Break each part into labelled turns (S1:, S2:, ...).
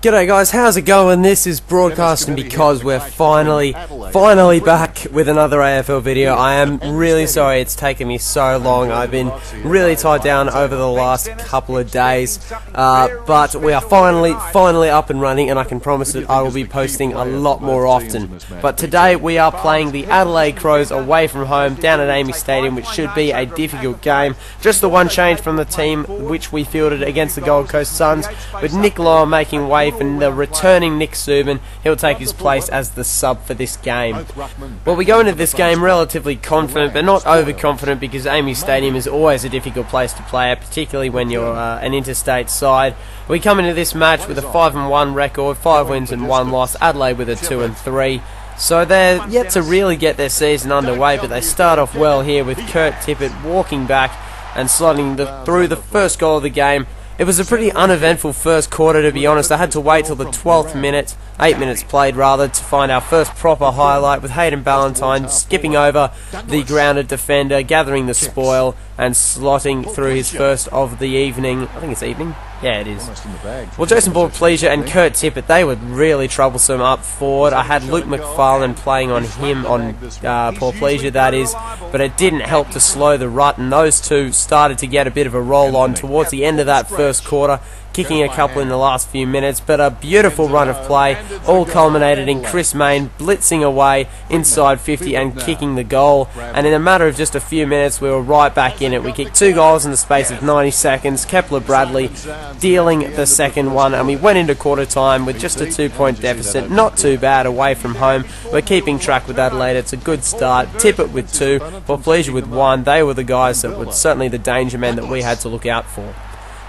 S1: G'day guys, how's it going? This is Broadcasting Because we're finally back with another AFL video. I am really sorry it's taken me so long. I've been really tied down over the last couple of days, but we are finally up and running, and I can promise that I will be posting a lot more often. But today we are playing the Adelaide Crows away from home down at Amy Stadium, which should be a difficult game. Just the one change from the team which we fielded against the Gold Coast Suns, with Nick Lower making way for the returning Nick Subin. He'll take his place as the sub for this game. Well, we go into this game relatively confident, but not overconfident, because Amy Stadium is always a difficult place to play at, particularly when you're an interstate side. We come into this match with a 5-1 record, 5 wins and 1 loss. Adelaide with a 2-3. So they're yet to really get their season underway, but they start off well here with Kurt Tippett walking back and slotting through the first goal of the game. It was a pretty uneventful first quarter, to be honest. I had to wait till the 12th minute, 8 minutes played rather, to find our first proper highlight, with Hayden Ballantyne skipping over the grounded defender, gathering the spoil and slotting through his first of the evening. I think it's evening? Yeah, it is. Well, Jason Pleasure and Kurt Tippett, they were really troublesome up forward. I had Luke McFarlane playing on him, on Pleasure that is, but it didn't help to slow the rut, and those two started to get a bit of a roll on towards the end of that first quarter, kicking a couple in the last few minutes. But a beautiful run of play, all culminated in Chris Mayne blitzing away inside 50 and kicking the goal, and in a matter of just a few minutes we were right back in it. We kicked 2 goals in the space of 90 seconds, Kepler Bradley dealing the second one, and we went into quarter time with just a 2-point deficit. Not too bad away from home. We're keeping track with Adelaide. It's a good start. Tippett with 2, Pleasure with 1. They were the guys that were certainly the danger men that we had to look out for.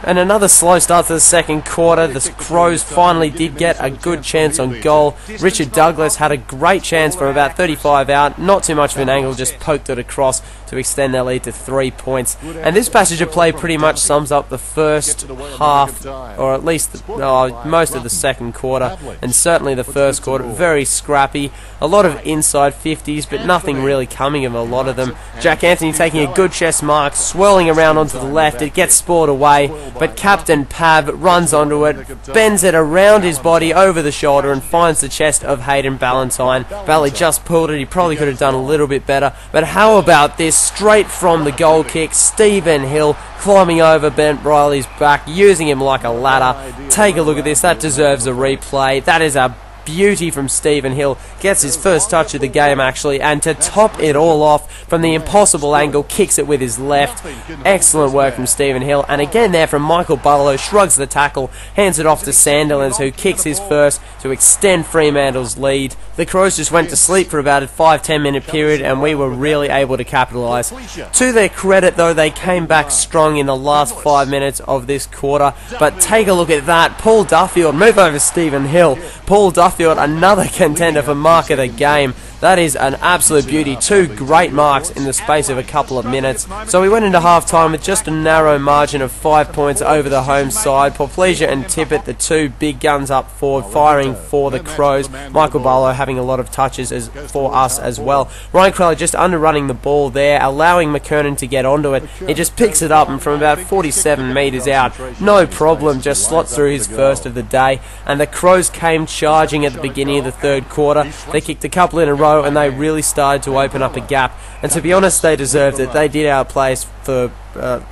S1: And another slow start to the second quarter. The Crows finally did get a good chance on goal. Richard Douglas had a great chance from about 35 out. Not too much of an angle, just poked it across to extend their lead to 3 points. And this passage of play pretty much sums up the first half, or at least most of the second quarter, and certainly the first quarter. Very scrappy. A lot of inside 50s, but nothing really coming of a lot of them. Jack Anthony taking a good chest mark, swirling around onto the left. It gets spoiled away, but Captain Pav runs onto it, bends it around his body over the shoulder, and finds the chest of Hayden Ballantyne. Bally just pulled it. He probably could have done a little bit better, but how about this? Straight from the goal kick, Stephen Hill climbing over Ben Riley's back, using him like a ladder. Take a look at this. That deserves a replay. That is a beauty from Stephen Hill. Gets his first touch of the game, actually, and to top it all off from the impossible angle, kicks it with his left. Excellent work from Stephen Hill, and again there from Michael Barlow, shrugs the tackle, hands it off to Sandilands, who kicks his first to extend Fremantle's lead. The Crows just went to sleep for about a 5-10 minute period, and we were really able to capitalise. To their credit though, they came back strong in the last 5 minutes of this quarter. But take a look at that. Paul Duffield, move over Stephen Hill. Paul Duffield, another contender for mark of the game. That is an absolute beauty. 2 great marks in the space of a couple of minutes. So we went into half-time with just a narrow margin of 5 points over the home side. Pleasure and Tippett, the 2 big guns up forward, firing for the Crows. Michael Barlow having a lot of touches for us as well. Ryan Crowley just underrunning the ball there, allowing McKernan to get onto it. He just picks it up, and from about 47 metres out, no problem, just slots through his first of the day. And the Crows came charging at the beginning of the third quarter. They kicked a couple in a row, and they really started to open up a gap, and to be honest, they deserved it. They did outplay us for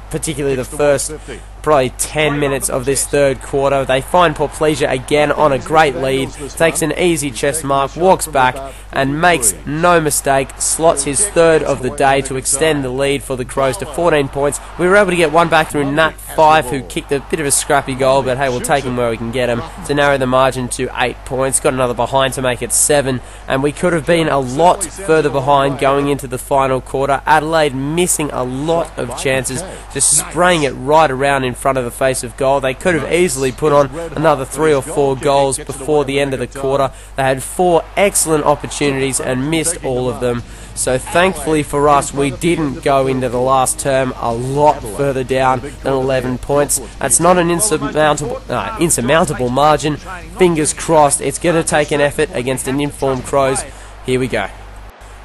S1: particularly the first probably 10 minutes of this third quarter. They find Pleasure again on a great lead, takes an easy chest mark, walks back and makes no mistake, slots his third of the day to extend the lead for the Crows to 14 points. We were able to get one back through Nat 5, who kicked a bit of a scrappy goal, but hey, we'll take him where we can get him to narrow the margin to 8 points. Got another behind to make it 7, and we could have been a lot further behind going into the final quarter. Adelaide missing a lot of chances, just spraying it right around in front of the face of goal. They could have easily put on another 3 or 4 goals before the end of the quarter. They had 4 excellent opportunities and missed all of them. So thankfully for us, we didn't go into the last term a lot further down than 11 points. That's not an insurmountable margin. Fingers crossed. It's going to take an effort against an informed Crows. Here we go.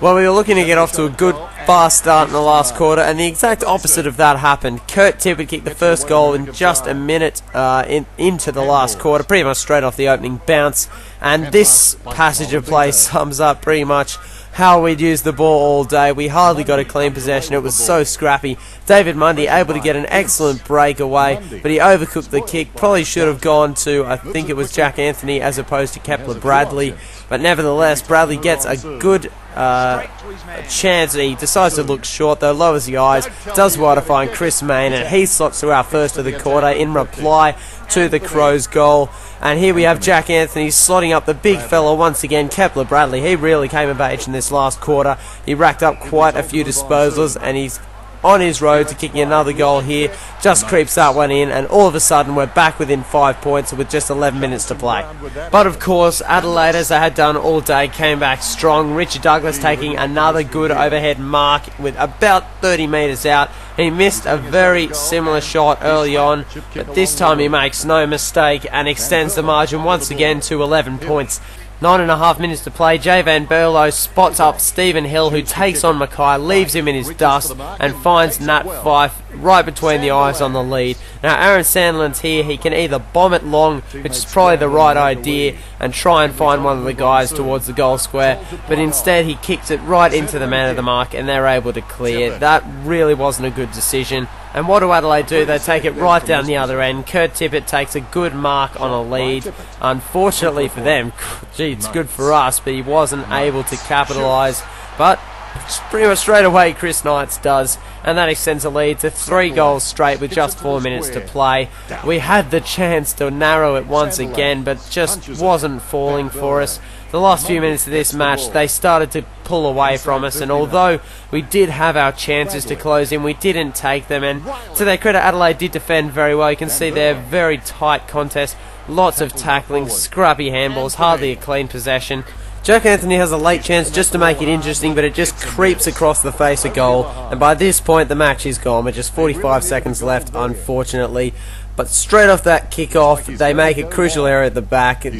S1: Well, we were looking to get off to a good, fast start in the last quarter, and the exact opposite of that happened. Kurt Tippett kicked the first goal in just a minute into the last quarter, pretty much straight off the opening bounce, and this passage of play sums up pretty much how we'd used the ball all day. We hardly got a clean possession. It was so scrappy. David Mundy able to get an excellent breakaway, but he overcooked the kick. Probably should have gone to, I think it was Jack Anthony as opposed to Kepler Bradley. But nevertheless, Bradley gets a good chance. He decides to look short, though lowers the eyes, does well to find Chris Mayne, and he slots through our first of the quarter in reply to the Crows' goal. And here we have Jack Anthony slotting up the big fella once again, Kepler Bradley. He really came of age in this last quarter. He racked up quite a few disposals, and he's on his road to kicking another goal here. Just creeps that one in, and all of a sudden we're back within 5 points with just 11 minutes to play. But of course, Adelaide, as they had done all day, came back strong. Richard Douglas taking another good overhead mark with about 30 metres out. He missed a very similar shot early on, but this time he makes no mistake and extends the margin once again to 11 points. 9.5 minutes to play. Jay Van Berlo spots up Stephen Hill, who takes on Mackay, leaves him in his dust, and finds Nat Fife right between the eyes on the lead. Now Aaron Sandlin's here. He can either bomb it long, which is probably the right idea, and try and find one of the guys towards the goal square, but instead he kicks it right into the man of the mark, and they're able to clear. That really wasn't a good decision. And what do Adelaide do? They take it right down the other end. Kurt Tippett takes a good mark on a lead. Unfortunately for them, gee, it's good for us, but he wasn't able to capitalise. But pretty much straight away Chris Knights does, and that extends the lead to 3 goals straight with just 4 minutes to play. We had the chance to narrow it once again, but just wasn't falling for us. The last few minutes of this match, they started to pull away from us, and although we did have our chances to close in, we didn't take them. And to their credit, Adelaide did defend very well. You can see they're very tight contest, lots of tackling, scrappy handballs, hardly a clean possession. Jack Anthony has a late chance just to make it interesting, but it just creeps across the face of goal, and by this point the match is gone with just 45 seconds left, unfortunately. But straight off that kick-off, they make a crucial error at the back. It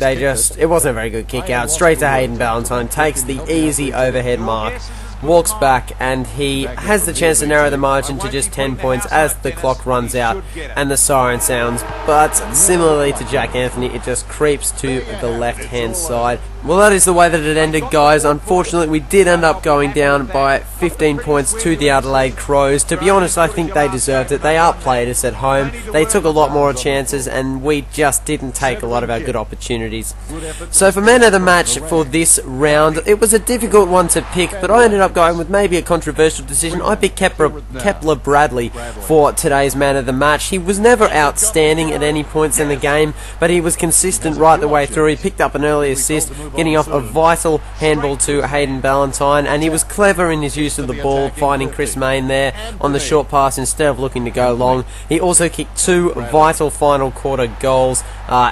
S1: wasn't a very good kick-out. Straight to Hayden Ballantyne, takes the easy overhead mark, walks back, and he has the chance to narrow the margin to just 10 points as the clock runs out and the siren sounds. But similarly to Jack Anthony, it just creeps to the left-hand side. Well, that is the way that it ended, guys. Unfortunately, we did end up going down by 15 points to the Adelaide Crows. To be honest, I think they deserved it. They outplayed us at home. They took a lot more chances, and we just didn't take a lot of our good opportunities. So for man of the match for this round, it was a difficult one to pick, but I ended up going with maybe a controversial decision. I picked Kepler Bradley for today's man of the match. He was never outstanding at any points in the game, but he was consistent right the way through. He picked up an early assist, getting off a vital handball to Hayden Ballantyne, and he was clever in his use of the ball, finding Chris Mayne there on the short pass instead of looking to go long. He also kicked 2 vital final quarter goals.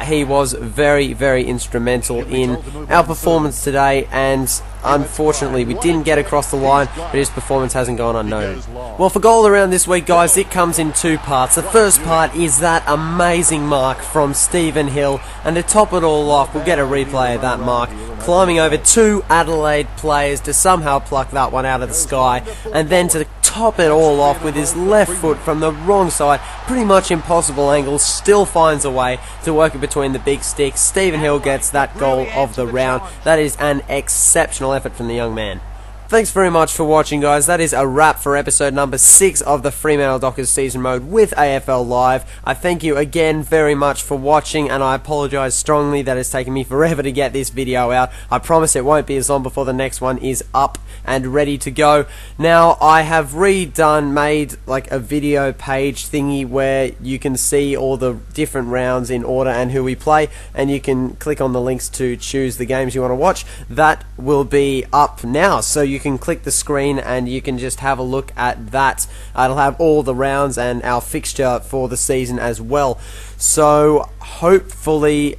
S1: He was very, very instrumental in our performance today, and unfortunately we didn't get across the line, but his performance hasn't gone unnoticed. Well, for goal around this week, guys, it comes in 2 parts. The first part is that amazing mark from Stephen Hill, and to top it all off, we'll get a replay of that mark, climbing over 2 Adelaide players to somehow pluck that one out of the sky, and then to top it all off with his left foot from the wrong side, pretty much impossible angle, still finds a way to work it between the big sticks. Stephen Hill gets that goal of the round. That is an exceptional effort from the young man. Thanks very much for watching, guys. That is a wrap for episode number 6 of the Fremantle Dockers season mode with AFL Live. I thank you again very much for watching, and I apologise strongly that it's taken me forever to get this video out. I promise it won't be as long before the next one is up and ready to go. Now, I have made like a video page thingy where you can see all the different rounds in order and who we play, and you can click on the links to choose the games you want to watch. That will be up now, so you can click the screen and you can just have a look at that. It'll have all the rounds and our fixture for the season as well. So hopefully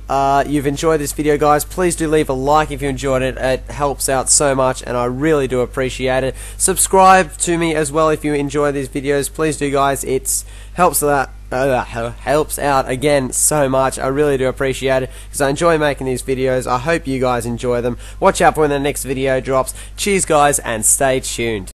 S1: you've enjoyed this video, guys. Please do leave a like if you enjoyed it. It helps out so much and I really do appreciate it. Subscribe to me as well if you enjoy these videos. Please do, guys. It helps helps out again so much. I really do appreciate it because I enjoy making these videos. I hope you guys enjoy them. Watch out for when the next video drops. Cheers guys, and stay tuned.